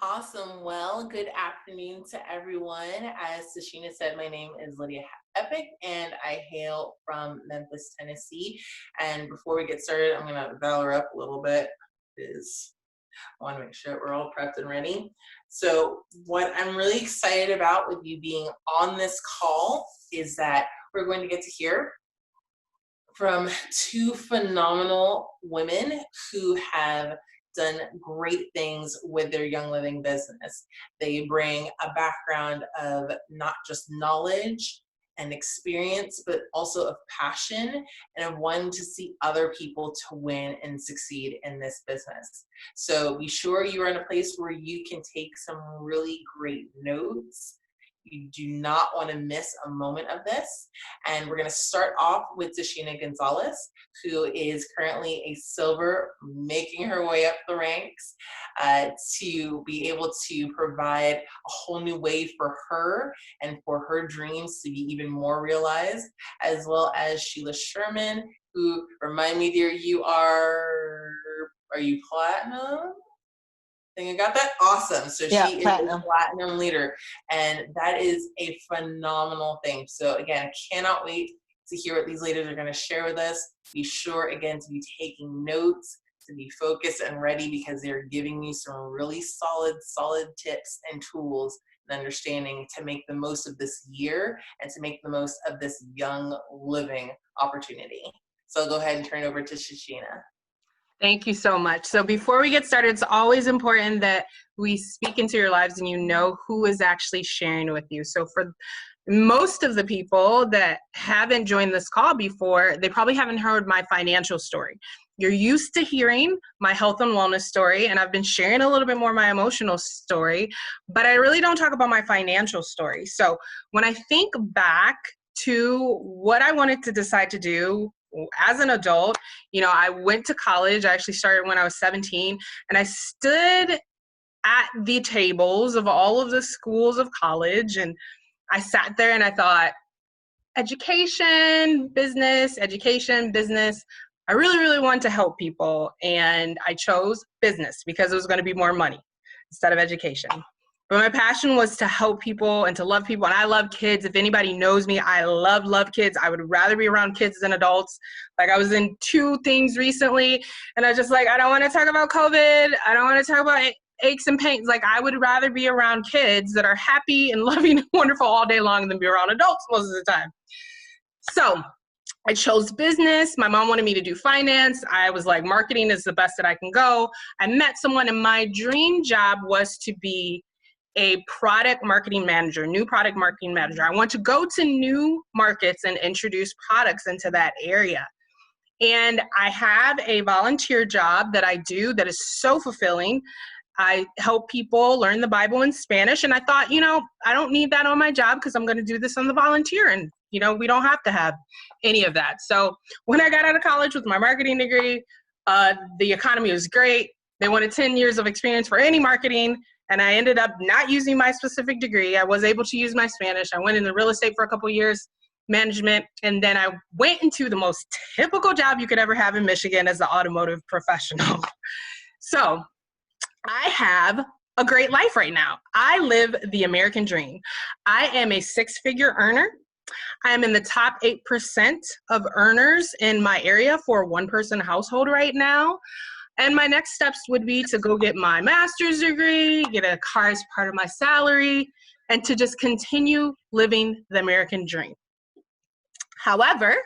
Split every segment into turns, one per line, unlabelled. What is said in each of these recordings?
Awesome. Well, good afternoon to everyone. As Tashina said, my name is Lydia Epic and I hail from Memphis, Tennessee. And before we get started, I'm going to dial her up a little bit because I want to make sure we're all prepped and ready. So what I'm really excited about with you being on this call is that we're going to get to hear from two phenomenal women who have done great things with their Young Living business. They bring a background of not just knowledge and experience, but also of passion and of wanting to see other people to win and succeed in this business. So be sure you are in a place where you can take some really great notes. You do not want to miss a moment of this. And we're going to start off with Tashina Gonzalez, who is currently a silver, making her way up the ranks to be able to provide a whole new way for her and for her dreams to be even more realized, as well as Sheila Sherman, who, remind me, dear, are you platinum? I got that? Awesome. So
Yeah,
she
platinum.
is a platinum leader, and that is a phenomenal thing. So again, I cannot wait to hear what these ladies are going to share with us. Be sure, again, to be taking notes, to be focused and ready, because they're giving you some really solid tips and tools and understanding to make the most of this year and to make the most of this Young Living opportunity. So I'll go ahead and turn it over to Shashina.
Thank you so much. So before we get started, it's always important that we speak into your lives and you know who is actually sharing with you. So for most of the people that haven't joined this call before, they probably haven't heard my financial story. You're used to hearing my health and wellness story, and I've been sharing a little bit more my emotional story, but I really don't talk about my financial story. So when I think back to what I wanted to decide to do as an adult, I went to college. I actually started when I was 17, and I stood at the tables of all of the schools of college, and I sat there and I thought, education, business. I really, really wanted to help people, and I chose business because it was going to be more money instead of education. But my passion was to help people and to love people. And I love kids. If anybody knows me, I love kids. I would rather be around kids than adults. Like, I was in 2 things recently, and I was just like, I don't want to talk about COVID. I don't want to talk about aches and pains. Like, I would rather be around kids that are happy and loving and wonderful all day long than be around adults most of the time. So I chose business. My mom wanted me to do finance. I was like, marketing is the best that I can go. I met someone, and my dream job was to be a new product marketing manager. I want to go to new markets and introduce products into that area. And I have a volunteer job that I do that is so fulfilling. I help people learn the Bible in Spanish. And I thought, I don't need that on my job because I'm going to do this on the volunteer. And, we don't have to have any of that. So when I got out of college with my marketing degree, the economy was great. They wanted 10 years of experience for any marketing. And I ended up not using my specific degree. I was able to use my Spanish. I went into real estate for a couple of years, management, and then I went into the most typical job you could ever have in Michigan as an automotive professional. So I have a great life right now. I live the American dream. I am a 6-figure earner. I am in the top 8% of earners in my area for a 1-person household right now. And my next steps would be to go get my master's degree, get a car as part of my salary, and to just continue living the American dream. However,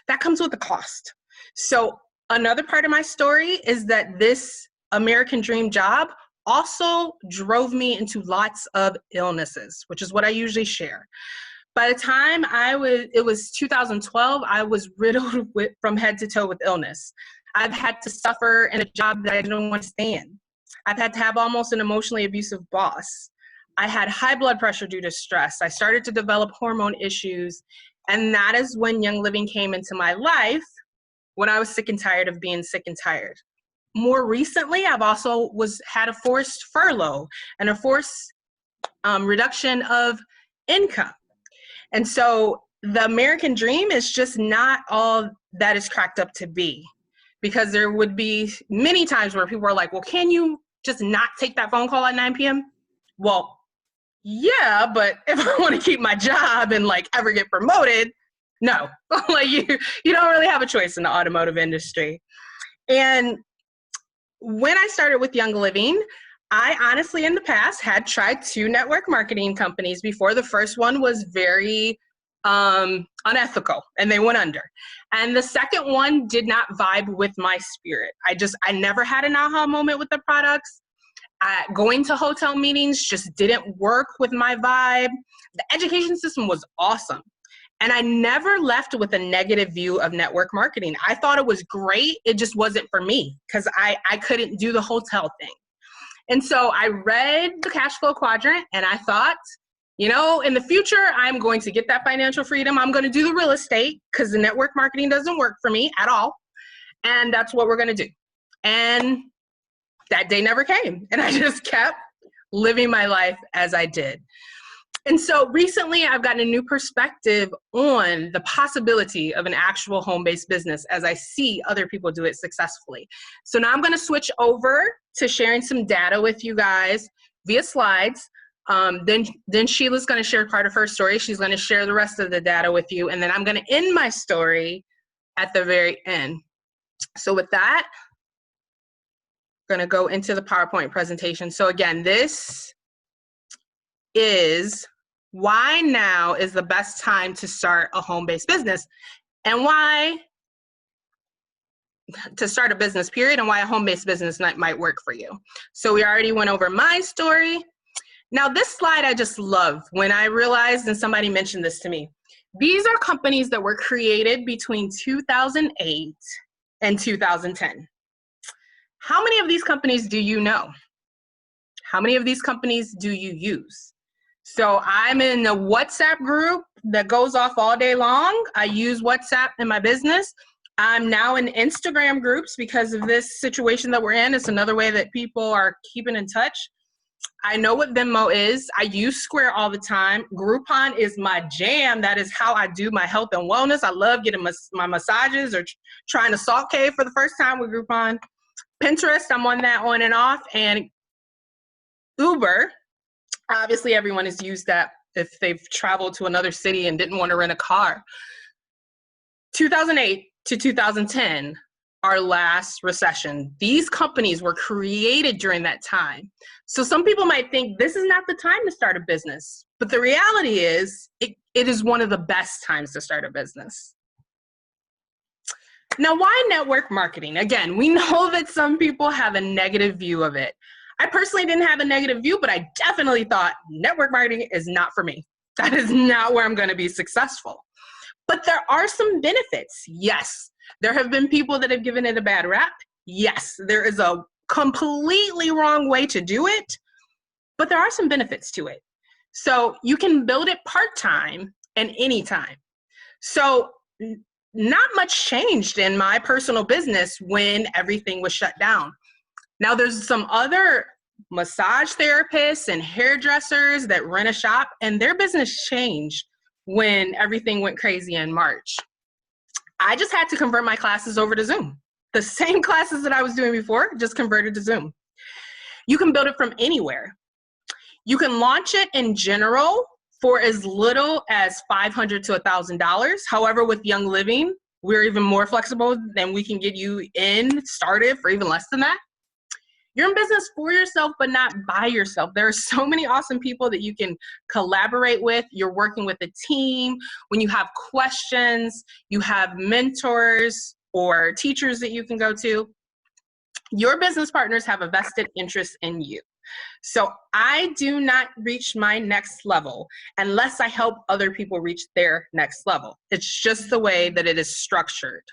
that comes with a cost. So another part of my story is that this American dream job also drove me into lots of illnesses, which is what I usually share. By the time it was 2012, I was riddled from head to toe with illness. I've had to suffer in a job that I didn't want to stay in. I've had to have almost an emotionally abusive boss. I had high blood pressure due to stress. I started to develop hormone issues. And that is when Young Living came into my life, when I was sick and tired of being sick and tired. More recently, I've also had a forced furlough and a forced reduction of income. And so the American dream is just not all that is cracked up to be. Because there would be many times where people are like, well, can you just not take that phone call at 9 p.m.? Well, yeah, but if I want to keep my job and like ever get promoted, no. Like you don't really have a choice in the automotive industry. And when I started with Young Living, I honestly in the past had tried 2 network marketing companies before. The first one was very unethical and they went under. And the second one did not vibe with my spirit. I never had an aha moment with the products. Going to hotel meetings just didn't work with my vibe. The education system was awesome. And I never left with a negative view of network marketing. I thought it was great. It just wasn't for me because I couldn't do the hotel thing. And so I read the cash flow quadrant and I thought, in the future, I'm going to get that financial freedom. I'm going to do the real estate because the network marketing doesn't work for me at all. And that's what we're going to do. And that day never came. And I just kept living my life as I did. And so recently I've gotten a new perspective on the possibility of an actual home-based business as I see other people do it successfully. So now I'm going to switch over to sharing some data with you guys via slides. Then Sheila's going to share part of her story. She's going to share the rest of the data with you. And then I'm going to end my story at the very end. So with that, I'm going to go into the PowerPoint presentation. So again, this is why now is the best time to start a home-based business, and why to start a business period, and why a home-based business might work for you. So we already went over my story. Now this slide I just love when I realized, and somebody mentioned this to me, these are companies that were created between 2008 and 2010. How many of these companies do you know? How many of these companies do you use? So I'm in a WhatsApp group that goes off all day long. I use WhatsApp in my business. I'm now in Instagram groups because of this situation that we're in. It's another way that people are keeping in touch. I know what Venmo is. I use Square all the time. Groupon is my jam. That is how I do my health and wellness. I love getting my massages or trying to salt cave for the first time with Groupon. Pinterest, I'm on that on and off. And Uber, obviously everyone has used that if they've traveled to another city and didn't want to rent a car. 2008 to 2010, our last recession. These companies were created during that time. So some people might think this is not the time to start a business, but the reality is it is one of the best times to start a business. Now, why network marketing? Again, we know that some people have a negative view of it. I personally didn't have a negative view, but I definitely thought network marketing is not for me. That is not where I'm going to be successful. But there are some benefits. Yes, there have been people that have given it a bad rap. Yes, there is a completely wrong way to do it, but there are some benefits to it. So you can build it part-time and anytime. So not much changed in my personal business when everything was shut down. Now there's some other massage therapists and hairdressers that rent a shop, and their business changed when everything went crazy in March. I just had to convert my classes over to Zoom. The same classes that I was doing before, just converted to Zoom. You can build it from anywhere. You can launch it in general for as little as $500 to $1,000. However, with Young Living, we're even more flexible and we can get you started for even less than that. You're in business for yourself, but not by yourself. There are so many awesome people that you can collaborate with. You're working with a team. When you have questions, you have mentors or teachers that you can go to. Your business partners have a vested interest in you. So I do not reach my next level unless I help other people reach their next level. It's just the way that it is structured.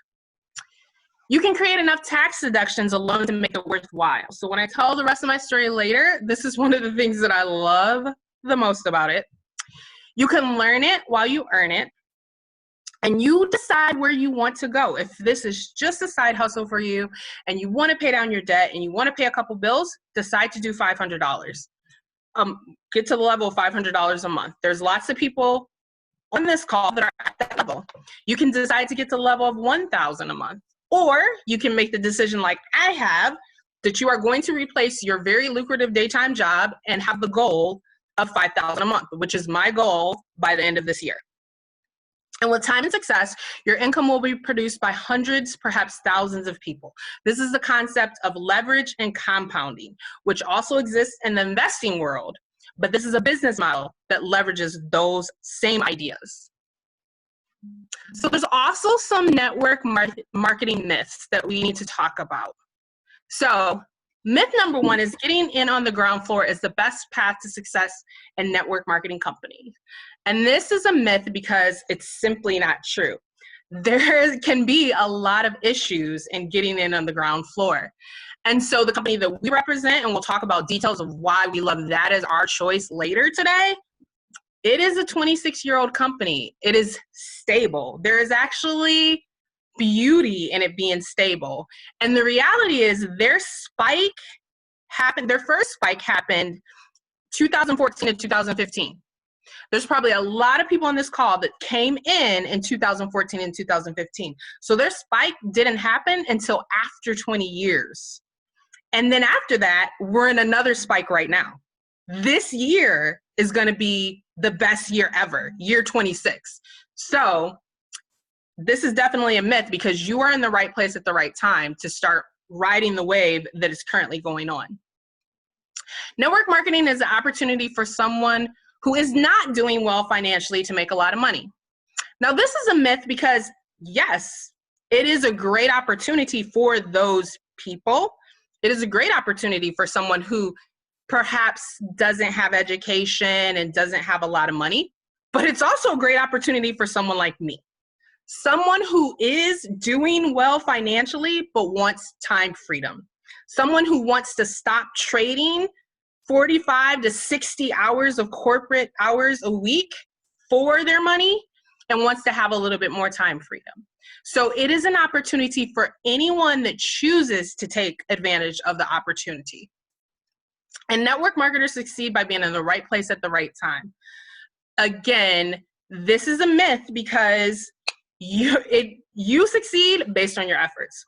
You can create enough tax deductions alone to make it worthwhile. So when I tell the rest of my story later, this is one of the things that I love the most about it. You can learn it while you earn it, and you decide where you want to go. If this is just a side hustle for you and you want to pay down your debt and you want to pay a couple bills, decide to do $500. Get to the level of $500 a month. There's lots of people on this call that are at that level. You can decide to get to the level of $1,000 a month. Or you can make the decision like I have that you are going to replace your very lucrative daytime job and have the goal of $5,000 a month, which is my goal by the end of this year. And with time and success, your income will be produced by hundreds, perhaps thousands of people. This is the concept of leverage and compounding, which also exists in the investing world, but this is a business model that leverages those same ideas. So there's also some network marketing myths that we need to talk about. So myth number one is getting in on the ground floor is the best path to success in network marketing companies. And this is a myth because it's simply not true. There can be a lot of issues in getting in on the ground floor. And so the company that we represent, and we'll talk about details of why we love that as our choice later today, it is a 26-year-old company. It is stable. There is actually beauty in it being stable. And the reality is their first spike happened 2014 to 2015. There's probably a lot of people on this call that came in 2014 and 2015. So their spike didn't happen until after 20 years. And then after that, we're in another spike right now. This year is going to be the best year ever, year 26. So this is definitely a myth because you are in the right place at the right time to start riding the wave that is currently going on. Network marketing is an opportunity for someone who is not doing well financially to make a lot of money. Now, this is a myth because, yes, it is a great opportunity for those people. It is a great opportunity for someone who perhaps doesn't have education and doesn't have a lot of money, but it's also a great opportunity for someone like me. Someone who is doing well financially but wants time freedom. Someone who wants to stop trading 45 to 60 hours of corporate hours a week for their money and wants to have a little bit more time freedom. So it is an opportunity for anyone that chooses to take advantage of the opportunity. And network marketers succeed by being in the right place at the right time. Again, this is a myth because you succeed based on your efforts.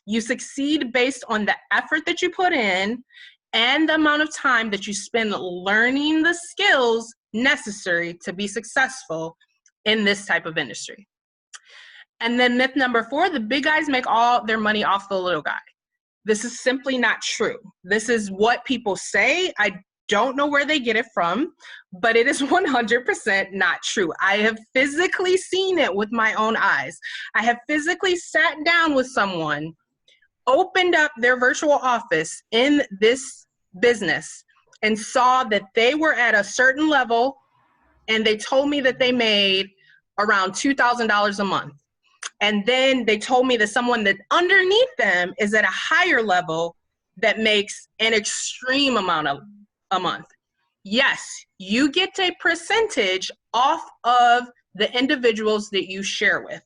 You succeed based on the effort that you put in and the amount of time that you spend learning the skills necessary to be successful in this type of industry. And then myth number 4, the big guys make all their money off the little guy. This is simply not true. This is what people say. I don't know where they get it from, but it is 100% not true. I have physically seen it with my own eyes. I have physically sat down with someone, opened up their virtual office in this business, and saw that they were at a certain level, and they told me that they made around $2,000 a month. And then they told me that someone that underneath them is at a higher level that makes an extreme amount of a month. Yes, you get a percentage off of the individuals that you share with,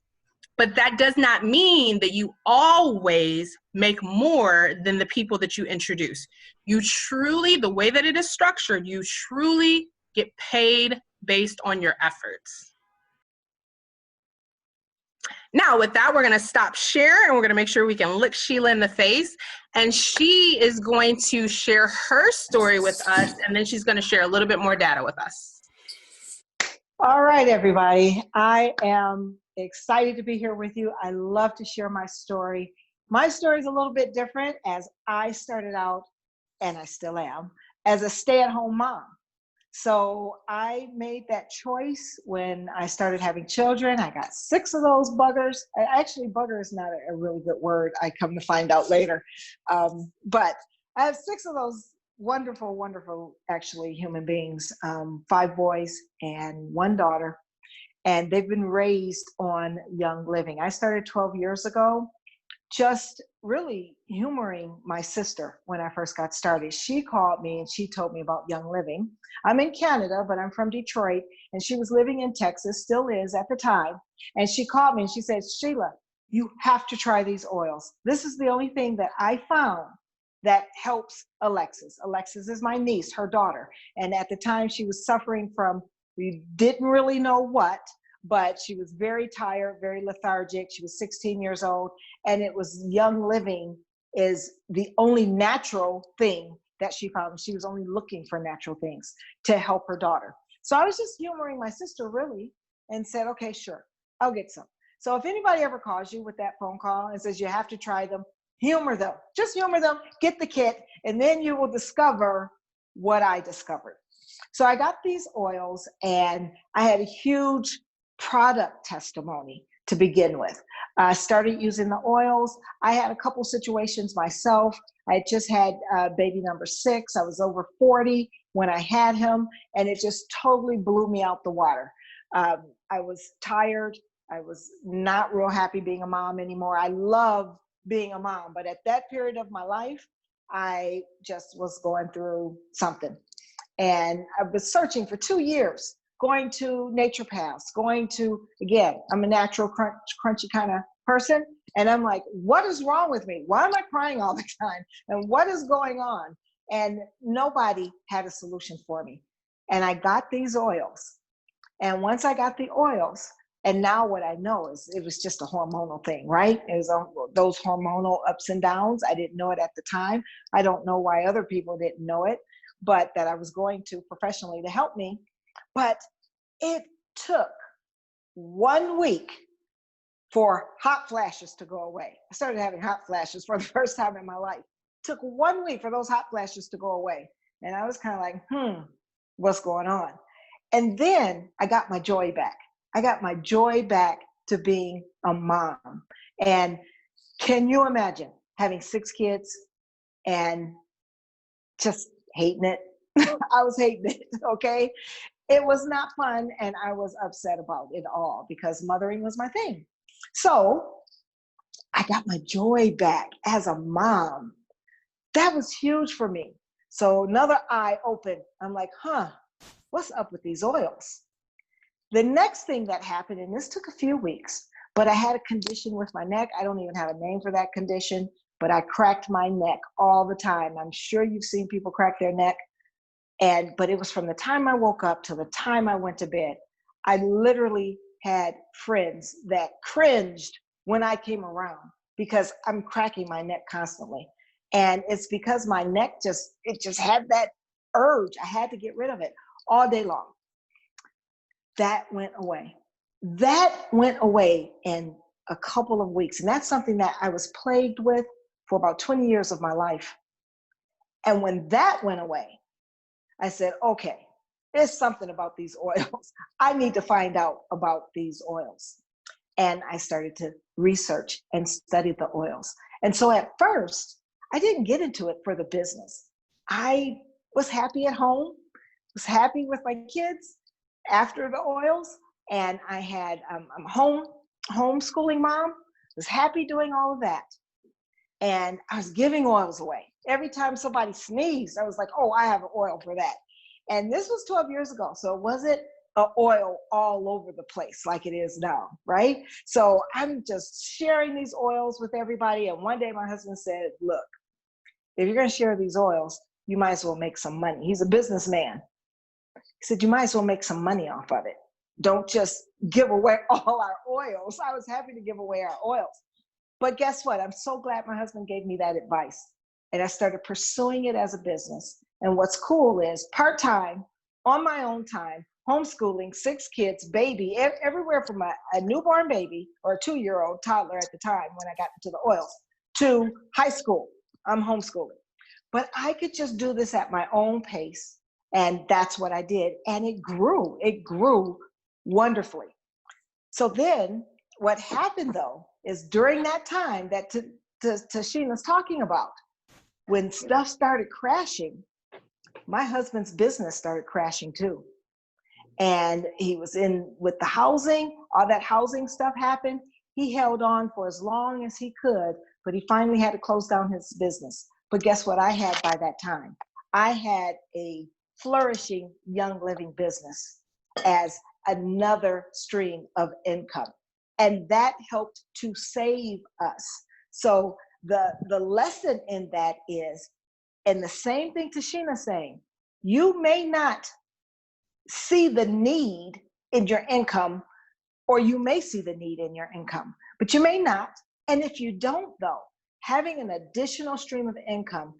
but that does not mean that you always make more than the people that you introduce. You truly, the way that it is structured, you truly get paid based on your efforts. Now, with that, we're going to stop share and we're going to make sure we can look Sheila in the face. And she is going to share her story with us, and then she's going to share a little bit more data with us.
All right, everybody. I am excited to be here with you. I love to share my story. My story is a little bit different as I started out, and I still am, as a stay-at-home mom. So I made that choice when I started having children. I got 6 of those buggers. Actually, bugger is not a really good word. I come to find out later. But I have 6 of those wonderful, wonderful, actually, human beings, 5 boys and 1 daughter. And they've been raised on Young Living. I started 12 years ago, just really humoring my sister when I first got started. She called me and she told me about Young Living. I'm in Canada, but I'm from Detroit, and she was living in Texas, still is at the time. And she called me and she said, Sheila, you have to try these oils. This is the only thing that I found that helps Alexis. Alexis is my niece, her daughter. And at the time she was suffering from, we didn't really know what, but she was very tired, very lethargic. She was 16 years old, and it was Young Living is the only natural thing that she found. She was only looking for natural things to help her daughter. So I was just humoring my sister really and said, okay, sure, I'll get some. So if anybody ever calls you with that phone call and says you have to try them, humor them. Just humor them, get the kit, and then you will discover what I discovered. So I got these oils and I had a huge product testimony to begin with. I started using the oils. I had a couple situations myself. I had just had baby number 6. I was over 40 when I had him, and it just totally blew me out the water. I was tired. I was not real happy being a mom anymore. I love being a mom, but at that period of my life, I just was going through something. And I was searching for 2 years, going to naturopaths, again, I'm a natural crunchy kind of person. And I'm like, what is wrong with me? Why am I crying all the time? And what is going on? And nobody had a solution for me. And I got these oils. And once I got the oils, and now what I know is it was just a hormonal thing, right? It was those hormonal ups and downs. I didn't know it at the time. I don't know why other people didn't know it, but that I was going to professionally to help me. But it took 1 week for hot flashes to go away. I started having hot flashes for the first time in my life. It took 1 week for those hot flashes to go away. And I was kind of like, what's going on? And then I got my joy back. I got my joy back to being a mom. And can you imagine having 6 kids and just hating it? I was hating it, okay? It was not fun, and I was upset about it all because mothering was my thing. So I got my joy back as a mom. That was huge for me. So another eye open. I'm like, what's up with these oils? The next thing that happened, and this took a few weeks, but I had a condition with my neck. I don't even have a name for that condition, but I cracked my neck all the time. I'm sure you've seen people crack their neck. But it was from the time I woke up to the time I went to bed. I literally had friends that cringed when I came around because I'm cracking my neck constantly. And it's because my neck just had that urge. I had to get rid of it all day long. That went away. That went away in a couple of weeks. And that's something that I was plagued with for about 20 years of my life. And when that went away, I said, okay, there's something about these oils. I need to find out about these oils. And I started to research and study the oils. And so at first, I didn't get into it for the business. I was happy at home, was happy with my kids after the oils. And I had, I'm a homeschooling mom, was happy doing all of that. And I was giving oils away. Every time somebody sneezed, I was like, oh, I have an oil for that. And this was 12 years ago. So it wasn't an oil all over the place like it is now, right? So I'm just sharing these oils with everybody. And one day my husband said, look, if you're going to share these oils, you might as well make some money. He's a businessman. He said, you might as well make some money off of it. Don't just give away all our oils. I was happy to give away our oils. But guess what? I'm so glad my husband gave me that advice. And I started pursuing it as a business. And what's cool is part-time, on my own time, homeschooling, 6 kids, baby, everywhere from a newborn baby or a 2-year-old toddler at the time when I got into the oils to high school. I'm homeschooling. But I could just do this at my own pace. And that's what I did. And it grew wonderfully. So then what happened though, is during that time that Sheila's talking about, when stuff started crashing, my husband's business started crashing too. And he was in with the housing, all that housing stuff happened. He held on for as long as he could, but he finally had to close down his business. But guess what I had by that time? I had a flourishing young living business as another stream of income. And that helped to save us. So the lesson in that is, and the same thing Tashina's saying, you may not see the need in your income, or you may see the need in your income, but you may not. And if you don't though, having an additional stream of income.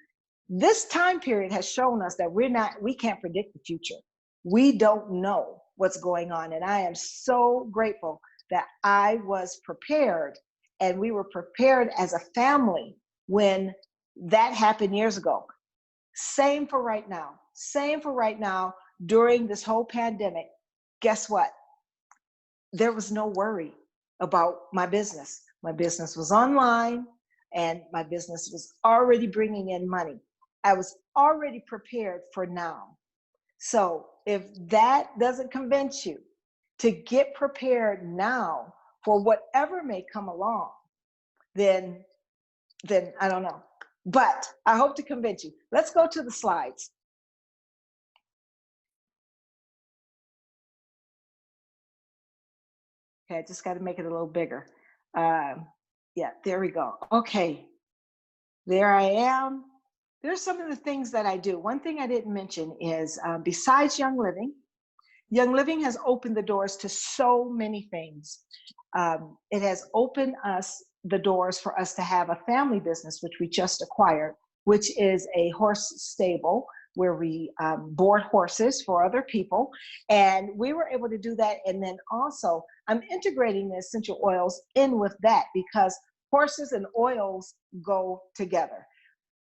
This time period has shown us that we can't predict the future. We don't know what's going on. And I am so grateful that I was prepared, and we were prepared as a family when that happened years ago. Same for right now. Same for right now during this whole pandemic. Guess what? There was no worry about my business. My business was online, and my business was already bringing in money. I was already prepared for now. So if that doesn't convince you to get prepared now for whatever may come along, then I don't know. But I hope to convince you. Let's go to the slides. Okay, I just got to make it a little bigger. Yeah, there we go. Okay, there I am. There's some of the things that I do. One thing I didn't mention is besides Young Living has opened the doors to so many things. It has opened us the doors for us to have a family business, which we just acquired, which is a horse stable where we board horses for other people. And we were able to do that. And then also I'm integrating the essential oils in with that, because horses and oils go together.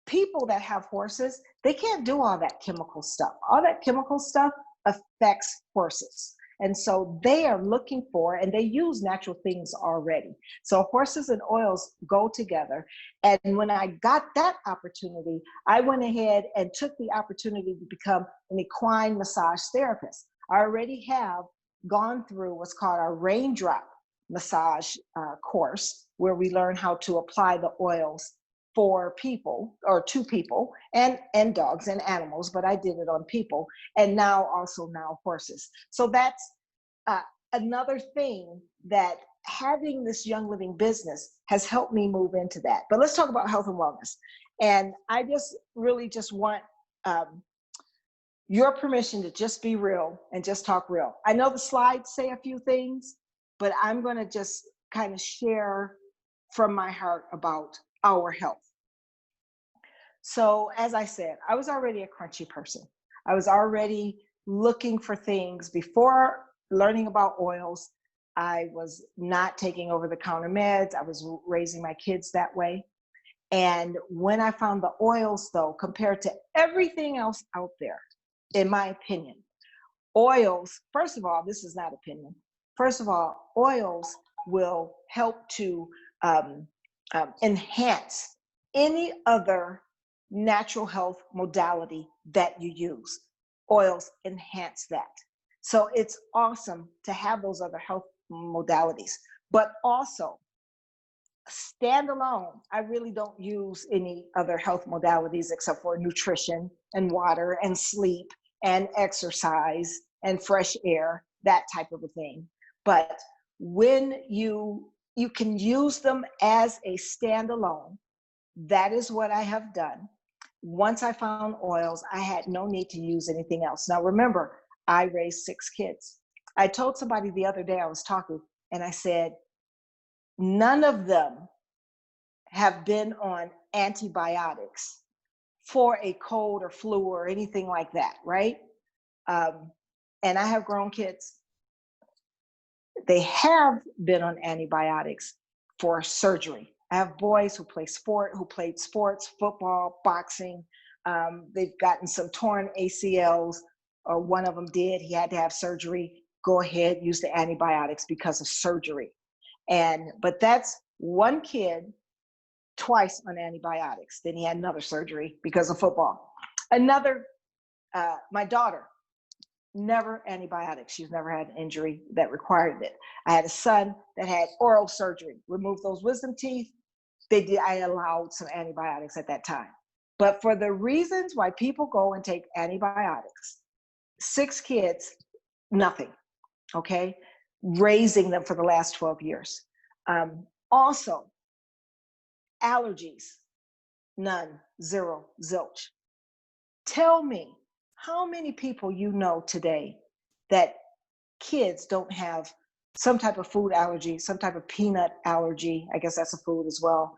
People that have horses, they can't do all that chemical stuff. All that chemical stuff affects horses. And so they are looking for, and they use natural things already. So horses and oils go together. And when I got that opportunity, I went ahead and took the opportunity to become an equine massage therapist. I already have gone through what's called our raindrop massage course, where we learn how to apply the oils for people, or to people, and dogs and animals, but I did it on people, and now horses. So that's another thing that having this Young Living business has helped me move into that. But let's talk about health and wellness. And I just really just want your permission to just be real and just talk real. I know the slides say a few things, but I'm going to just kind of share from my heart about our health. So as I said, I was already a crunchy person. I was already looking for things before learning about oils. I was not taking over-the-counter meds. I was raising my kids that way. And when I found the oils, though, compared to everything else out there, in my opinion, oils, first of all, this is not opinion. First of all, oils will help to enhance any other natural health modality that you use. Oils enhance that. So it's awesome to have those other health modalities, but also standalone, I really don't use any other health modalities except for nutrition and water and sleep and exercise and fresh air, that type of a thing. But when you can use them as a standalone, that is what I have done. Once I found oils, I had no need to use anything else. Now remember, I raised 6 kids. I told somebody the other day, I was talking, and I said, none of them have been on antibiotics for a cold or flu or anything like that, right? And I have grown kids. They have been on antibiotics for surgery. I have boys who played sports, football, boxing. They've gotten some torn ACLs, or one of them did. He had to have surgery. Go ahead, use the antibiotics because of surgery. But that's one kid twice on antibiotics. Then he had another surgery because of football. My daughter, never antibiotics. She's never had an injury that required it. I had a son that had oral surgery, removed those wisdom teeth. I allowed some antibiotics at that time. But for the reasons why people go and take antibiotics, 6 kids, nothing, okay? Raising them for the last 12 years. Also, allergies, none, zero, zilch. Tell me how many people you know today that kids don't have some type of food allergy, some type of peanut allergy. I guess that's a food as well.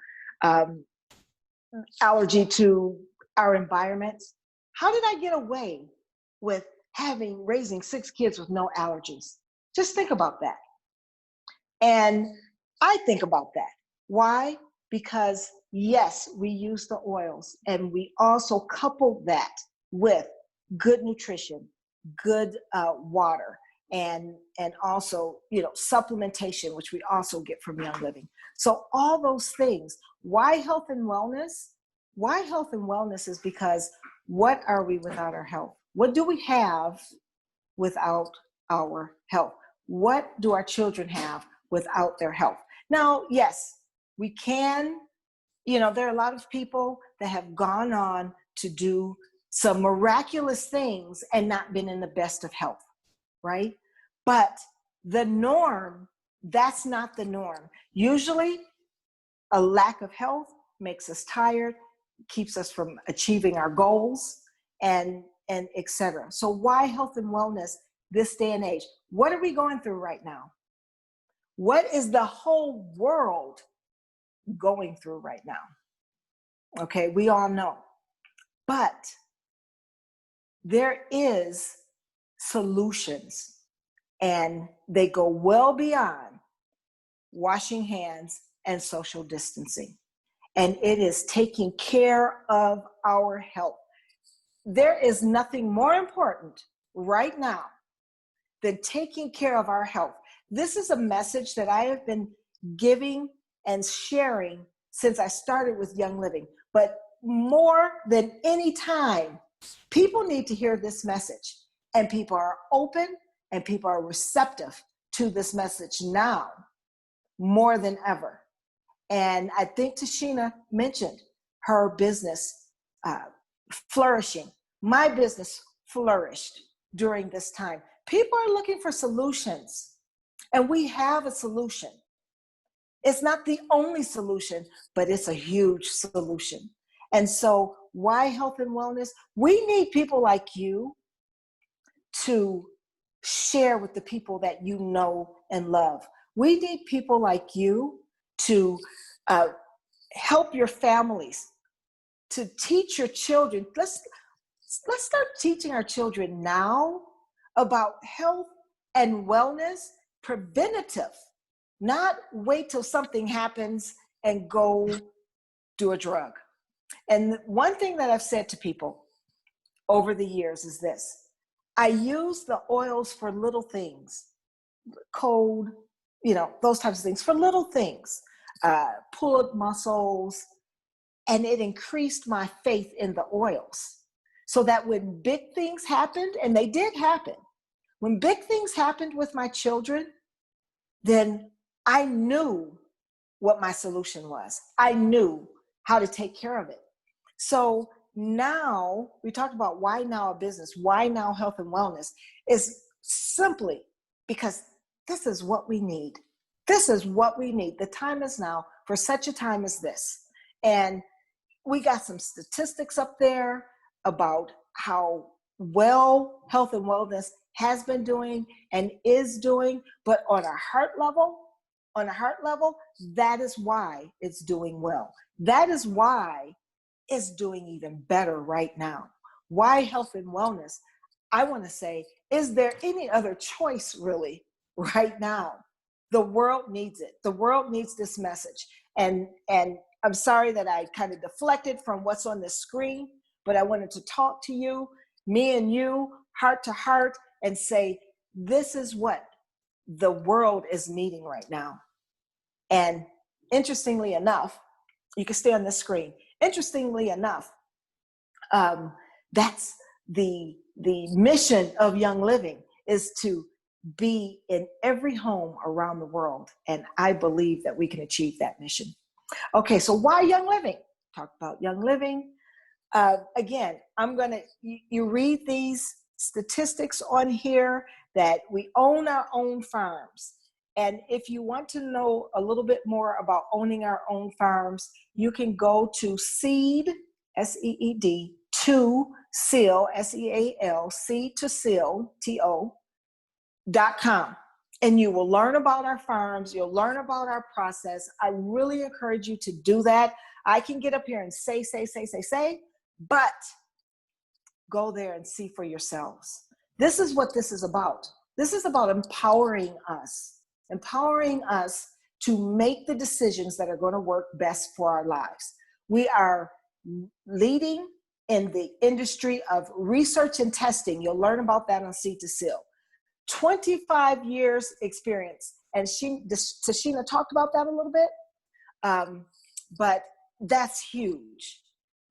allergy to our environments. How did I get away with raising 6 kids with no allergies? Just think about that. And I think about that. Why? Because yes, we use the oils, and we also couple that with good nutrition, good water, and also, supplementation, which we also get from Young Living. So all those things. Why health and wellness? Why health and wellness is because what are we without our health? What do we have without our health? What do our children have without their health? Now, yes, we can, there are a lot of people that have gone on to do some miraculous things and not been in the best of health, right? But the norm, that's not the norm. Usually, a lack of health makes us tired, keeps us from achieving our goals, and et cetera. So why health and wellness this day and age? What are we going through right now? What is the whole world going through right now? Okay, we all know. But there is solutions, and they go well beyond washing hands and social distancing. And it is taking care of our health. There is nothing more important right now than taking care of our health. This is a message that I have been giving and sharing since I started with Young Living. But more than any time, people need to hear this message. And people are open and people are receptive to this message now more than ever. And I think Tashina mentioned her business flourishing. My business flourished during this time. People are looking for solutions, and we have a solution. It's not the only solution, but it's a huge solution. And so why health and wellness? We need people like you to share with the people that you know and love. We need people like you to help your families, to teach your children. Let's start teaching our children now about health and wellness, preventative, not wait till something happens and go do a drug. And one thing that I've said to people over the years is this: I use the oils for little things, cold, those types of things, for little things, pulled muscles, and it increased my faith in the oils. So that when big things happened, and they did happen, when big things happened with my children, then I knew what my solution was. I knew how to take care of it. So now we talked about why now a business, why now health and wellness, is simply because this is what we need. This is what we need. The time is now for such a time as this. And we got some statistics up there about how well health and wellness has been doing and is doing, but on a heart level, that is why it's doing well. That is why it's doing even better right now. Why health and wellness? I want to say, is there any other choice really right now? The world needs it. The world needs this message. And I'm sorry that I kind of deflected from what's on the screen, but I wanted to talk to you, me and you, heart to heart, and say, this is what the world is needing right now. And interestingly enough, you can stay on the screen. Interestingly enough, that's the mission of Young Living, is to be in every home around the world. And I believe that we can achieve that mission. Okay, so why Young Living? Talk about Young Living. Again, you read these statistics on here that we own our own farms. And if you want to know a little bit more about owning our own farms, you can go to seed, SEED, to seal, SEAL, seed to seal, TO.com. and you will learn about our farms. You'll learn about our process. I really encourage you to do that. I can get up here and say, but go there and see for yourselves. This is what this is about. This is about empowering us to make the decisions that are going to work best for our lives. We are leading in the industry of research and testing. You'll learn about that on Seed to Seal. 25 years experience. And Tashina talked about that a little bit, but that's huge.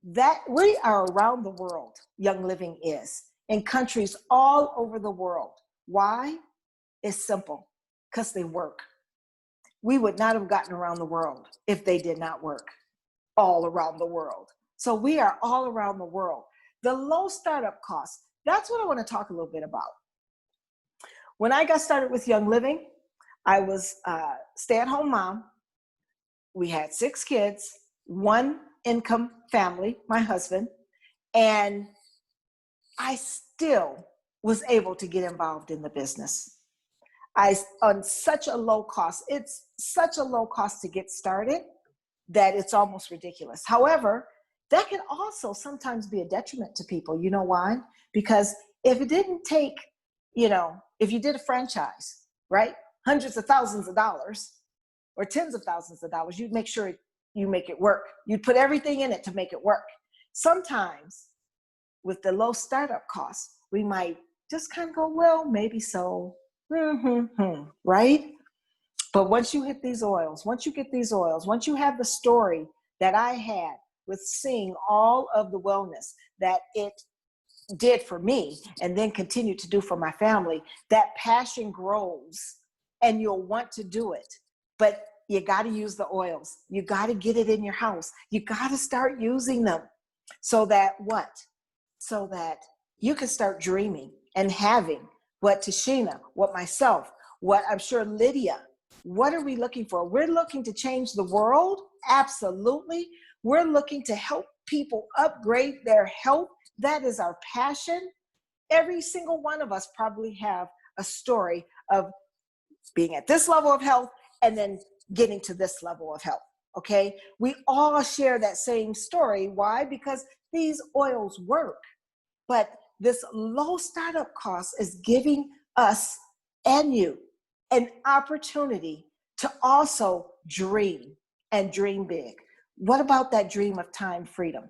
That we are around the world, Young Living is, in countries all over the world. Why? It's simple, because they work. We would not have gotten around the world if they did not work all around the world. So we are all around the world. The low startup costs, that's what I want to talk a little bit about. When I got started with Young Living, I was a stay-at-home mom. We had 6 kids, 1 income family, my husband, and I still was able to get involved in the business. On such a low cost, it's such a low cost to get started that it's almost ridiculous. However, that can also sometimes be a detriment to people. You know why? Because if it didn't take, if you did a franchise, right? Hundreds of thousands of dollars or tens of thousands of dollars, you'd make sure you make it work. You'd put everything in it to make it work. Sometimes with the low startup costs, we might just kind of go, well, maybe so, right? But once you hit these oils, once you have the story that I had with seeing all of the wellness that it did for me and then continue to do for my family, that passion grows and you'll want to do it. But you got to use the oils. You got to get it in your house. You got to start using them so that what? So that you can start dreaming and having what Tashina, what myself, what I'm sure Lydia, what are we looking for? We're looking to change the world. Absolutely. We're looking to help people upgrade their health. That is our passion. Every single one of us probably have a story of being at this level of health and then getting to this level of health, okay? We all share that same story. Why? Because these oils work. But this low startup cost is giving us and you an opportunity to also dream and dream big. What about that dream of time freedom?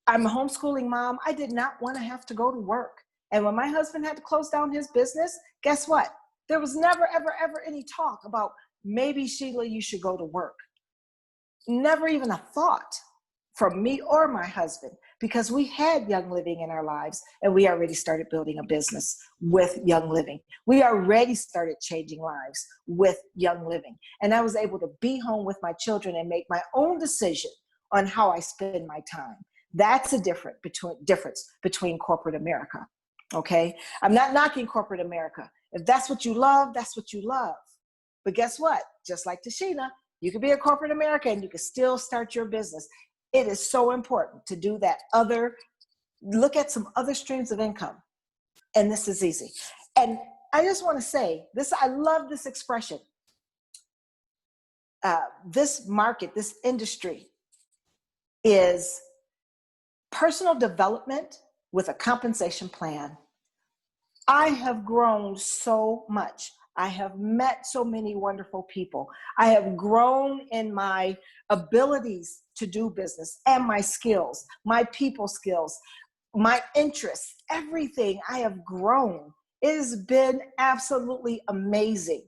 I'm a homeschooling mom. I did not want to have to go to work. And when my husband had to close down his business, guess what? There was never, ever, ever any talk about maybe, Sheila, you should go to work. Never even a thought from me or my husband, because we had Young Living in our lives and we already started building a business with Young Living. We already started changing lives with Young Living. And I was able to be home with my children and make my own decision on how I spend my time. That's a difference between corporate America, okay? I'm not knocking corporate America. If that's what you love, that's what you love. But guess what? Just like Tashina, you could be a corporate America and you can still start your business. It is so important to do that look at some other streams of income. And this is easy. And I just want to say this, I love this expression. This market, this industry is personal development with a compensation plan. I have grown so much. I have met so many wonderful people. I have grown in my abilities to do business and my skills, my people skills, my interests, everything. I have grown. It has been absolutely amazing.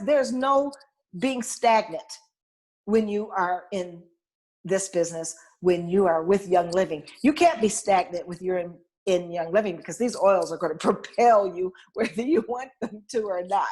There's no being stagnant when you are in this business, when you are with Young Living. You can't be stagnant with your in Young Living, because these oils are going to propel you whether you want them to or not.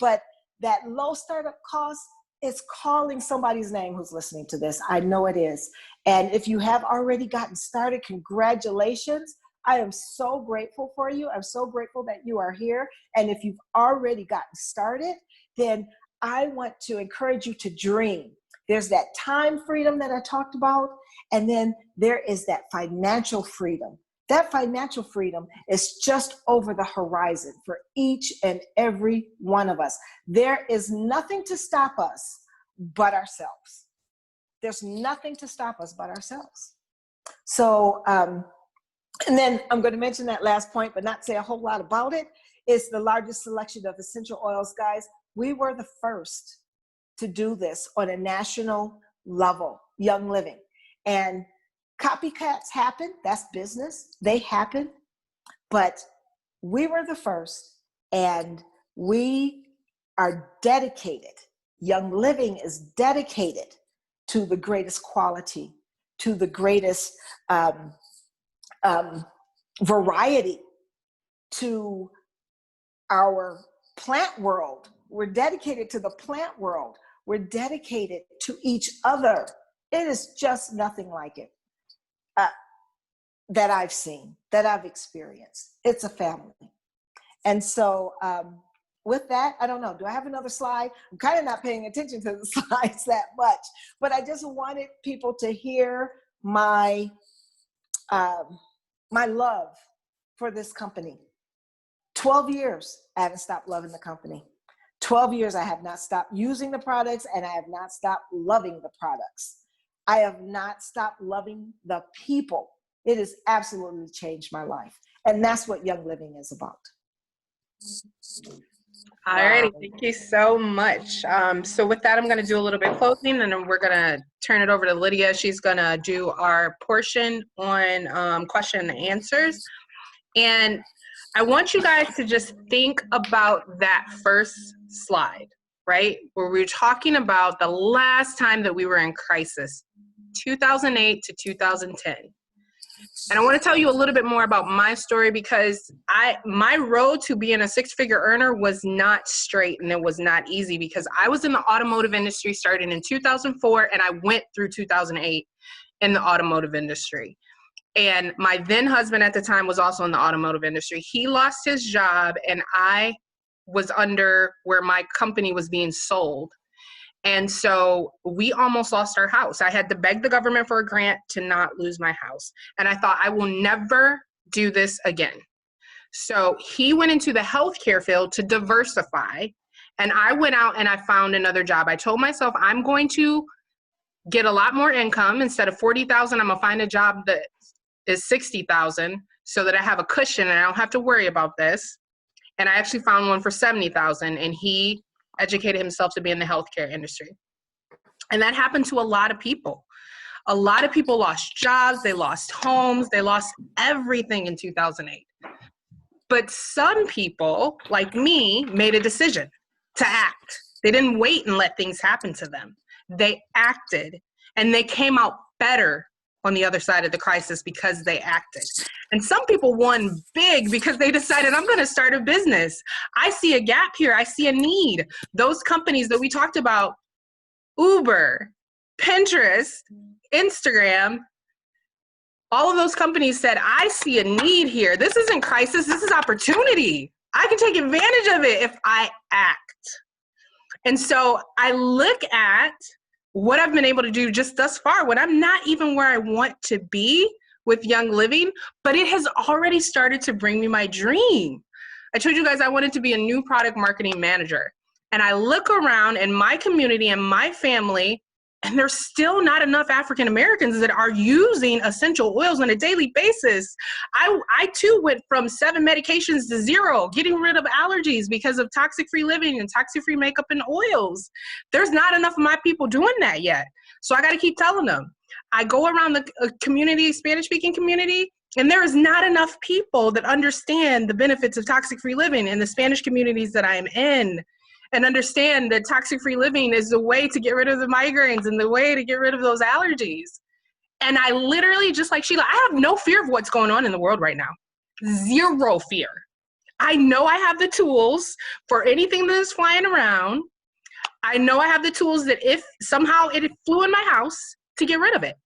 But that low startup cost is calling somebody's name who's listening to this. I know it is. And if you have already gotten started, congratulations. I am so grateful for you. I'm so grateful that you are here. And if you've already gotten started, then I want to encourage you to dream. There's that time freedom that I talked about. And then there is that financial freedom. That financial freedom is just over the horizon for each and every one of us. There is nothing to stop us but ourselves. There's nothing to stop us but ourselves. So, and then I'm going to mention that last point, but not say a whole lot about it. It's the largest selection of essential oils, guys. We were the first to do this on a national level, Young Living. And copycats happen, that's business, they happen, but we were the first, and we are dedicated. Young Living is dedicated to the greatest quality, to the greatest variety, to our plant world. We're dedicated to the plant world. We're dedicated to each other. It is just nothing like it that I've seen, that I've experienced. It's a family. And so with that, I don't know, do I have another slide? I'm kind of not paying attention to the slides that much, but I just wanted people to hear my my love for this company. 12 years, I haven't stopped loving the company. 12 years, I have not stopped using the products, and I have not stopped loving the products. I have not stopped loving the people. It has absolutely changed my life. And that's what Young Living is about.
All righty, thank you so much. So with that, I'm going to do a little bit of closing, and then we're going to turn it over to Lydia. She's going to do our portion on question and answers. And I want you guys to just think about that first slide, right? Where we were talking about the last time that we were in crisis, 2008 to 2010. And I want to tell you a little bit more about my story, because my road to being a six-figure earner was not straight, and it was not easy, because I was in the automotive industry starting in 2004, and I went through 2008 in the automotive industry. And my then husband at the time was also in the automotive industry. He lost his job, and I was under where my company was being sold. And so we almost lost our house. I had to beg the government for a grant to not lose my house. And I thought, I will never do this again. So he went into the healthcare field to diversify. And I went out and I found another job. I told myself, I'm going to get a lot more income. Instead of $40,000, I'm going to find a job that is $60,000 so that I have a cushion and I don't have to worry about this. And I actually found one for $70,000, and he educated himself to be in the healthcare industry. And that happened to a lot of people. A lot of people lost jobs, they lost homes, they lost everything in 2008. But some people, like me, made a decision to act. They didn't wait and let things happen to them. They acted, and they came out better on the other side of the crisis because they acted. And some people won big because they decided, I'm going to start a business. I see a gap here. I see a need. Those companies that we talked about, Uber, Pinterest, Instagram, all of those companies said, I see a need here. This isn't crisis. This is opportunity. I can take advantage of it if I act. And so I look at what I've been able to do just thus far, when I'm not even where I want to be with Young Living, but it has already started to bring me my dream. I told you guys I wanted to be a new product marketing manager. And I look around in my community and my family, and there's still not enough African Americans that are using essential oils on a daily basis. I too went from 7 medications to 0, getting rid of allergies because of toxic-free living and toxic-free makeup and oils. There's not enough of my people doing that yet. So I got to keep telling them. I go around the community, Spanish-speaking community, and there is not enough people that understand the benefits of toxic-free living in the Spanish communities that I am in, and understand that toxic-free living is the way to get rid of the migraines and the way to get rid of those allergies. And I literally, just like Sheila, I have no fear of what's going on in the world right now. 0 fear. I know I have the tools for anything that is flying around. I know I have the tools that if somehow it flew in my house, to get rid of it.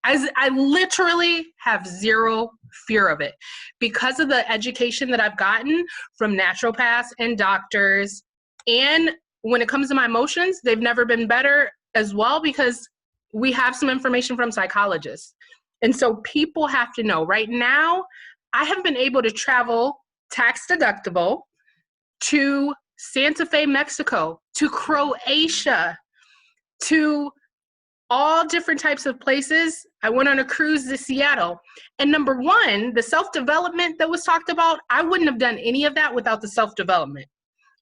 I literally have 0 fear of it because of the education that I've gotten from naturopaths and doctors. And when it comes to my emotions, they've never been better as well, because we have some information from psychologists. And so people have to know. Right now, I have been able to travel tax deductible to Santa Fe, Mexico, to Croatia, to all different types of places. I went on a cruise to Seattle. And number one, the self-development that was talked about, I wouldn't have done any of that without the self-development,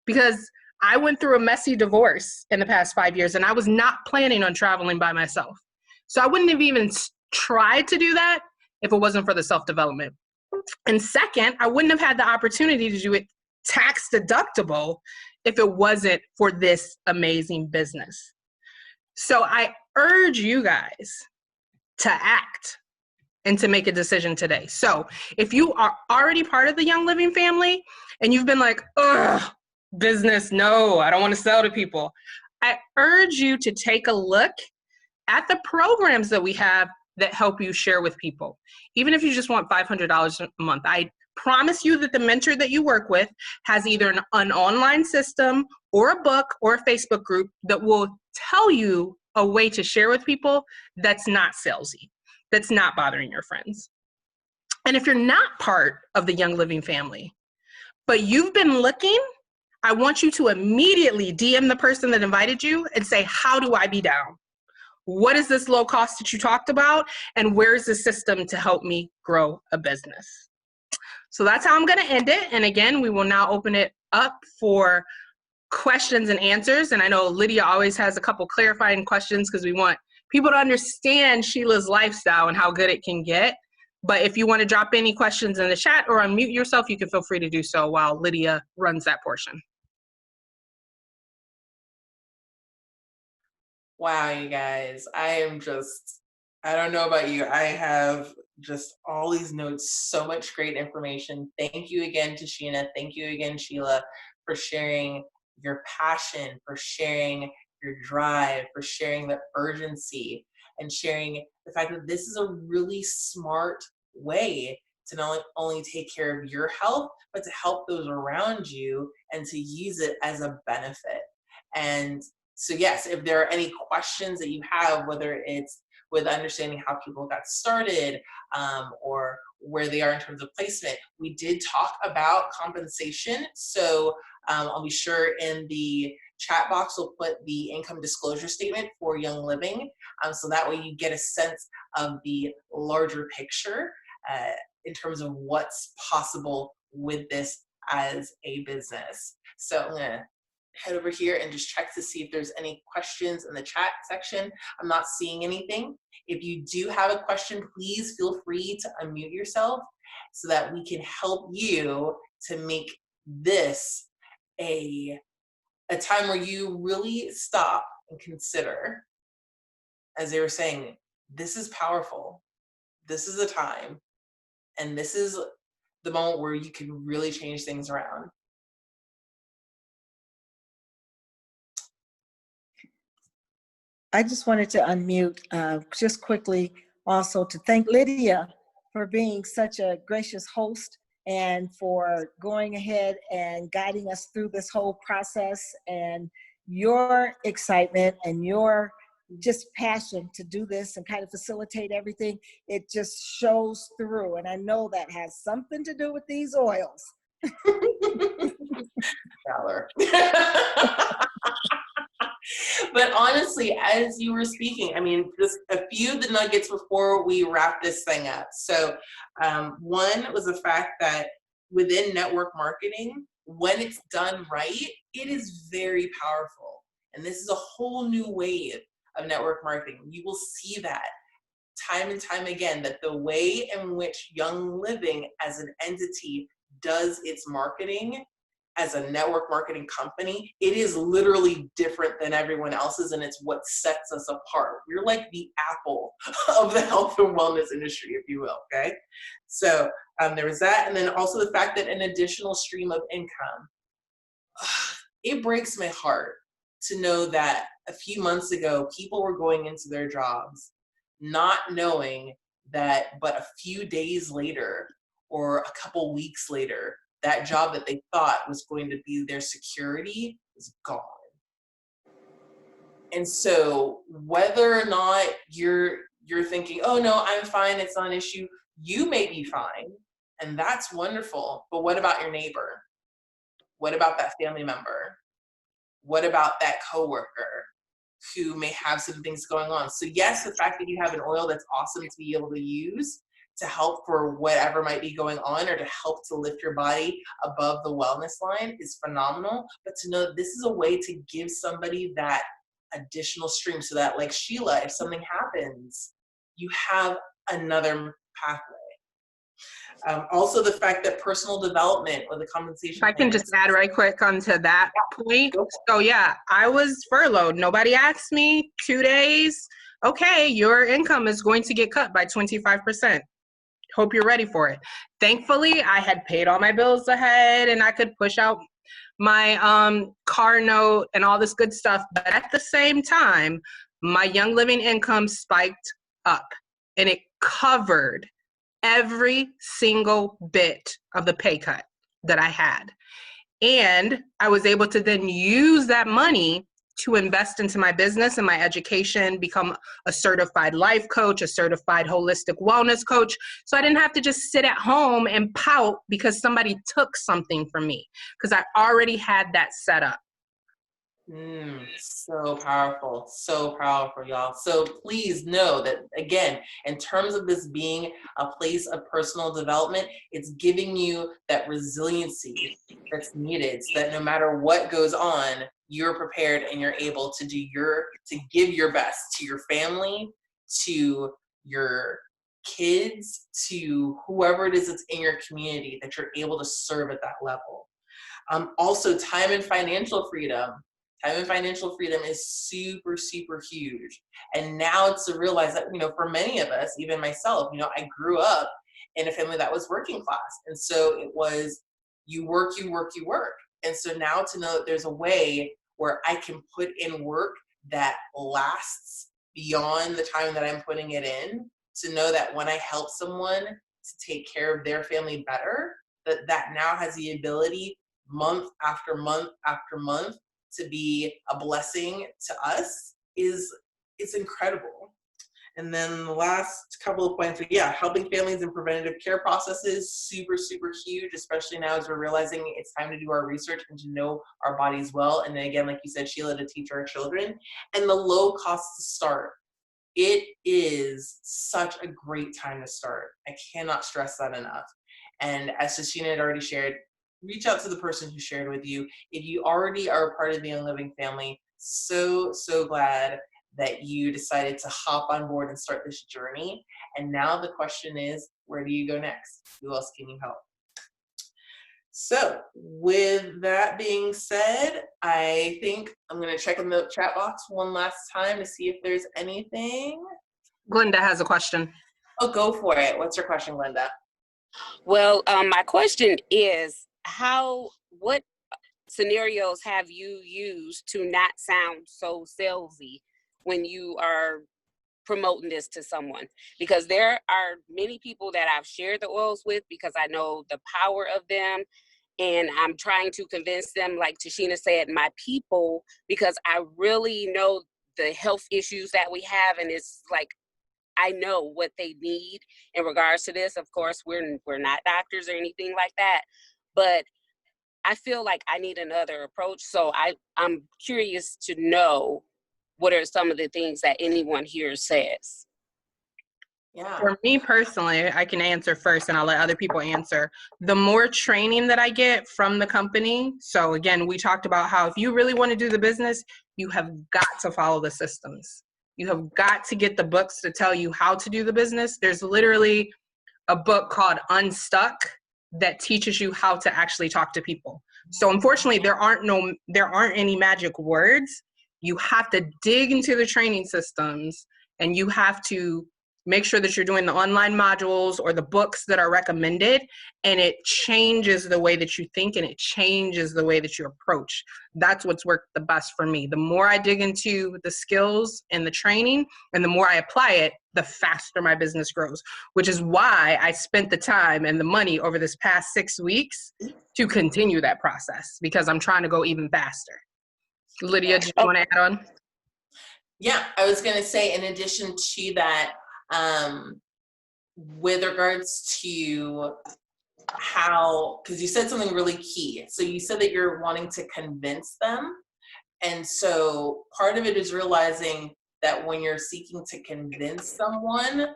because I went through a messy divorce in the past 5 years, and I was not planning on traveling by myself. So I wouldn't have even tried to do that if it wasn't for the self-development. And second, I wouldn't have had the opportunity to do it tax deductible if it wasn't for this amazing business. So I urge you guys to act and to make a decision today. So if you are already part of the Young Living family and you've been like, ugh, business, no, I don't want to sell to people, I urge you to take a look at the programs that we have that help you share with people. Even if you just want $500 a month, I promise you that the mentor that you work with has either an online system or a book or a Facebook group that will tell you a way to share with people that's not salesy, that's not bothering your friends. And if you're not part of the Young Living family, but you've been looking, I want you to immediately DM the person that invited you and say, how do I be down? What is this low cost that you talked about? And where's the system to help me grow a business? So that's how I'm going to end it. And again, we will now open it up for questions and answers. And I know Lydia always has a couple clarifying questions because we want people to understand Sheila's lifestyle and how good it can get. But if you want to drop any questions in the chat or unmute yourself, you can feel free to do so while Lydia runs that portion.
Wow, you guys, I don't know about you. I have just all these notes, so much great information. Thank you again to Sheena. Thank you again, Sheila, for sharing your passion, for sharing your drive, for sharing the urgency, and sharing the fact that this is a really smart way to not only take care of your health, but to help those around you and to use it as a benefit. And so yes, if there are any questions that you have, whether it's with understanding how people got started or where they are in terms of placement, we did talk about compensation. So I'll be sure in the chat box we'll put the income disclosure statement for Young Living. So that way you get a sense of the larger picture in terms of what's possible with this as a business. So I'm gonna head over here and just check to see if there's any questions in the chat section. I'm not seeing anything. If you do have a question, please feel free to unmute yourself so that we can help you to make this a time where you really stop and consider, as they were saying, this is powerful. This is the time. And this is the moment where you can really change things around.
I just wanted to unmute just quickly also to thank Lydia for being such a gracious host and for going ahead and guiding us through this whole process, and your excitement and your just passion to do this and kind of facilitate everything. It just shows through. And I know that has something to do with these oils.
Valor. But honestly, as you were speaking, I mean, just a few of the nuggets before we wrap this thing up. So one was the fact that within network marketing, when it's done right, it is very powerful. And this is a whole new wave of network marketing. You will see that time and time again, that the way in which Young Living as an entity does its marketing as a network marketing company, it is literally different than everyone else's, and it's what sets us apart. We're like the Apple of the health and wellness industry, if you will, okay? So there was that, and then also the fact that an additional stream of income. It breaks my heart to know that a few months ago, people were going into their jobs not knowing that but a few days later or a couple weeks later, that job that they thought was going to be their security is gone. And so whether or not you're you're thinking, oh no, I'm fine, it's not an issue. You may be fine, and that's wonderful. But what about your neighbor? What about that family member? What about that coworker who may have some things going on? So yes, the fact that you have an oil that's awesome to be able to use to help for whatever might be going on, or to help to lift your body above the wellness line, is phenomenal. But to know that this is a way to give somebody that additional stream, so that, like Sheila, if something happens, you have another pathway. Also, the fact that personal development or the compensation
If I can
plan
just add right quick onto that point. So yeah, I was furloughed. Nobody asked me. 2 days. Okay, your income is going to get cut by 25%. Hope you're ready for it. Thankfully, I had paid all my bills ahead and I could push out my car note and all this good stuff. But at the same time, my Young Living income spiked up and it covered every single bit of the pay cut that I had. And I was able to then use that money to invest into my business and my education, become a certified life coach, a certified holistic wellness coach. So I didn't have to just sit at home and pout because somebody took something from me, because I already had that set up.
So powerful, y'all. So please know that, again, in terms of this being a place of personal development, it's giving you that resiliency that's needed, so that no matter what goes on, you're prepared and you're able to give your best to your family, to your kids, to whoever it is that's in your community, that you're able to serve at that level. Also, time and financial freedom. Time and financial freedom is super, super huge. And now to realize that, for many of us, even myself, I grew up in a family that was working class. And so it was, you work. And so now to know that there's a way where I can put in work that lasts beyond the time that I'm putting it in, to know that when I help someone to take care of their family better, that now has the ability, month after month after month, to be a blessing to us, it's incredible. And then the last couple of points, helping families in preventative care processes, super, super huge, especially now as we're realizing it's time to do our research and to know our bodies well. And then again, like you said, Sheila, to teach our children. And the low cost to start. It is such a great time to start. I cannot stress that enough. And as Shashina had already shared, reach out to the person who shared with you. If you already are a part of the Young Living family, so glad that you decided to hop on board and start this journey. And now the question is, where do you go next? Who else can you help? So with that being said, I think I'm going to check in the chat box one last time to see if there's anything.
Glenda has a question.
Oh, go for it. What's your question, Glenda?
Well, my question is, what scenarios have you used to not sound so salesy when you are promoting this to someone? Because there are many people that I've shared the oils with because I know the power of them, and I'm trying to convince them, like Tashina said, my people, because I really know the health issues that we have, and it's like, I know what they need in regards to this. Of course, we're not doctors or anything like that, but I feel like I need another approach. So I'm curious to know, what are some of the things that anyone here says?
Yeah.
For me personally, I can answer first and I'll let other people answer. The more training that I get from the company, so again, we talked about how if you really want to do the business, you have got to follow the systems. You have got to get the books to tell you how to do the business. There's literally a book called Unstuck that teaches you how to actually talk to people. So unfortunately, there aren't any magic words. You have to dig into the training systems, and you have to make sure that you're doing the online modules or the books that are recommended, and it changes the way that you think and it changes the way that you approach. That's what's worked the best for me. The more I dig into the skills and the training and the more I apply it, the faster my business grows, which is why I spent the time and the money over this past 6 weeks to continue that process, because I'm trying to go even faster. Lydia, do you want to add on?
Yeah, I was going to say, in addition to that, with regards to how, because you said something really key. So you said that you're wanting to convince them. And so part of it is realizing that when you're seeking to convince someone,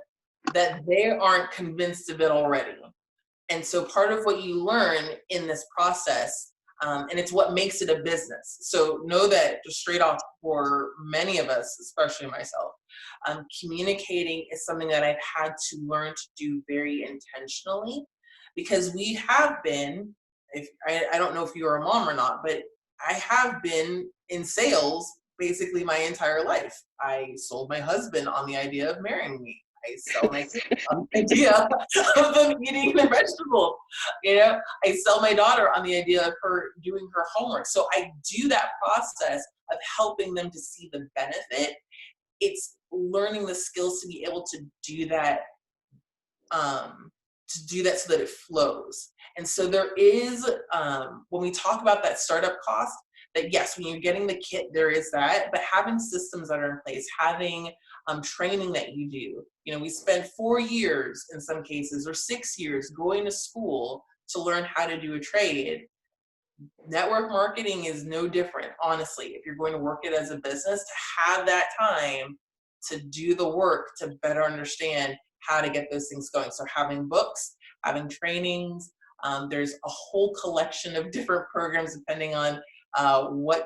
that they aren't convinced of it already. And so part of what you learn in this process, and it's what makes it a business. So know that just straight off, for many of us, especially myself, communicating is something that I've had to learn to do very intentionally, because we have been, if I don't know if you're a mom or not, but I have been in sales basically my entire life. I sold my husband on the idea of marrying me. I sell my kids on the idea of them eating their vegetables. You know, I sell my daughter on the idea of her doing her homework. So I do that process of helping them to see the benefit. It's learning the skills to be able to do that, so that it flows. And so there is, when we talk about that startup cost, that yes, when you're getting the kit, there is that, but having systems that are in place, having training that you do. You know, we spend 4 years in some cases, or 6 years going to school to learn how to do a trade. Network marketing is no different, honestly. If you're going to work it as a business, to have that time to do the work to better understand how to get those things going. So having books, having trainings, there's a whole collection of different programs depending on where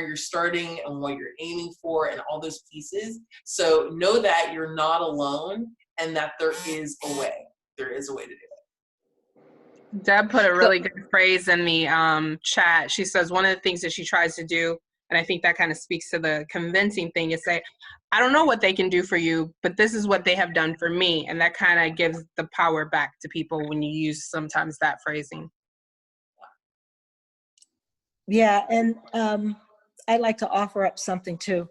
you're starting and what you're aiming for and all those pieces. So know that you're not alone and that there is a way. There is a way to do it.
Deb put a really good phrase in the chat. She says one of the things that she tries to do, and I think that kind of speaks to the convincing thing, is say, I don't know what they can do for you, but this is what they have done for me. And that kind of gives the power back to people when you use sometimes that phrasing.
Yeah, and I'd like to offer up something too.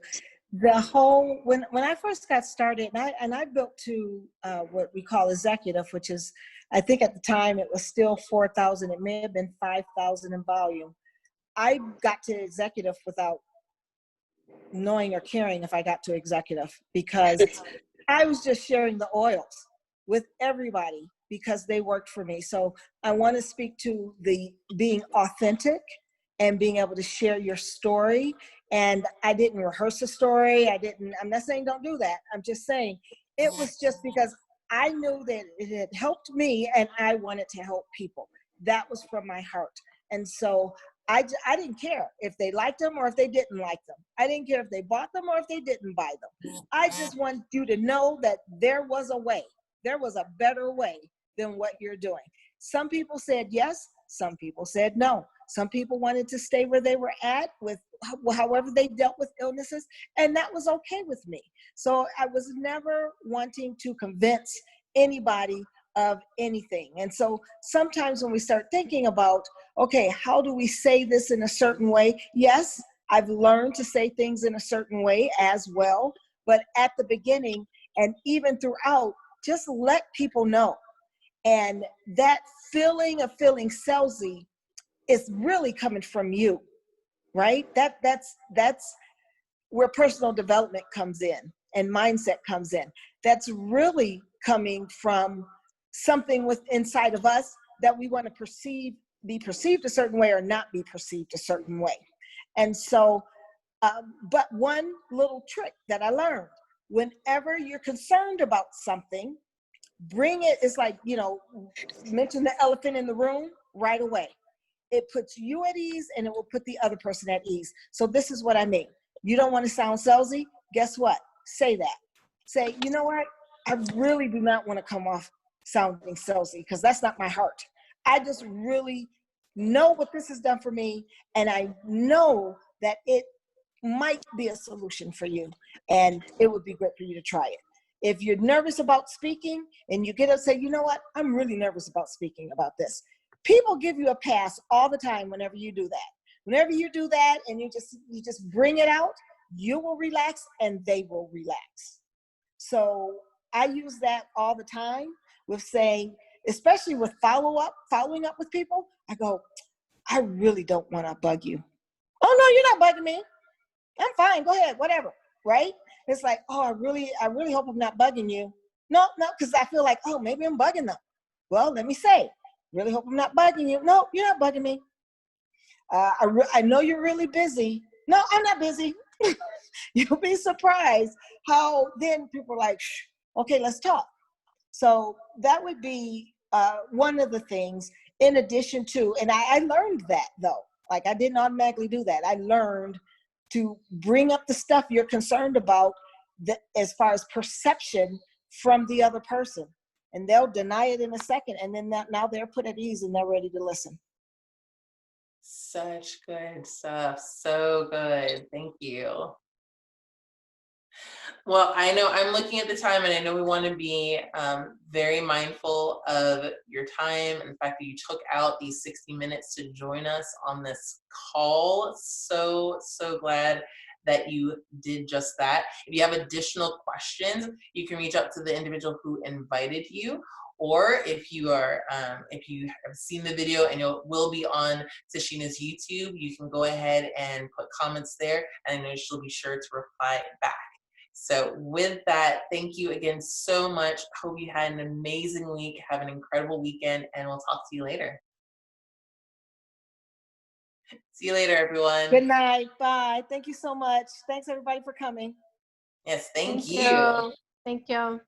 The whole, when I first got started, and I built to what we call executive, which is, I think at the time it was still 4,000. It may have been 5,000 in volume. I got to executive without knowing or caring if I got to executive, because I was just sharing the oils with everybody because they worked for me. So I want to speak to the being authentic and being able to share your story. And I didn't rehearse a story. I'm not saying don't do that. I'm just saying it was just because I knew that it had helped me and I wanted to help people. That was from my heart. And so I didn't care if they liked them or if they didn't like them. I didn't care if they bought them or if they didn't buy them. I just want you to know that there was a way. There was a better way than what you're doing. Some people said yes. Some people said no. Some people wanted to stay where they were at with however they dealt with illnesses, and that was okay with me. So I was never wanting to convince anybody of anything. And so sometimes when we start thinking about, okay, how do we say this in a certain way? Yes, I've learned to say things in a certain way as well, but at the beginning and even throughout, just let people know. And that feeling of feeling salesy is really coming from you, right? That's where personal development comes in and mindset comes in. That's really coming from something with inside of us that we want to be perceived a certain way or not be perceived a certain way. And so, but one little trick that I learned, whenever you're concerned about something, bring it. It's like, mention the elephant in the room right away. It puts you at ease and it will put the other person at ease. So this is what I mean. You don't want to sound salesy? Guess what? Say that. Say, you know what? I really do not want to come off sounding salesy because that's not my heart. I just really know what this has done for me, and I know that it might be a solution for you, and it would be great for you to try it. If you're nervous about speaking and you get up and say, you know what? I'm really nervous about speaking about this. People give you a pass all the time whenever you do that. Whenever you do that and you just bring it out, you will relax and they will relax. So I use that all the time with saying, especially with following up with people, I go, I really don't want to bug you. Oh, no, you're not bugging me. I'm fine. Go ahead, whatever, right? It's like, oh, I really hope I'm not bugging you. No, because I feel like, oh, maybe I'm bugging them. Well, let me say, really hope I'm not bugging you. No, you're not bugging me. I know you're really busy. No, I'm not busy. You'll be surprised how then people are like, shh, okay, let's talk. So that would be one of the things, in addition to, and I learned that though. Like, I didn't automatically do that. I learned to bring up the stuff you're concerned about as far as perception from the other person. And they'll deny it in a second. And then now they're put at ease and they're ready to listen.
Such good stuff. So good. Thank you. Well, I know I'm looking at the time, and I know we want to be very mindful of your time and the fact that you took out these 60 minutes to join us on this call. So glad that you did just that. If you have additional questions, you can reach out to the individual who invited you. Or if you are, if you have seen the video and will be on Tashina's YouTube, you can go ahead and put comments there, and I know she'll be sure to reply back. So with that, thank you again so much. Hope you had an amazing week. Have an incredible weekend, and we'll talk to you later. See you later, everyone.
Good night. Bye. Thank you so much. Thanks, everybody, for coming.
Yes, thank you.
Thank you.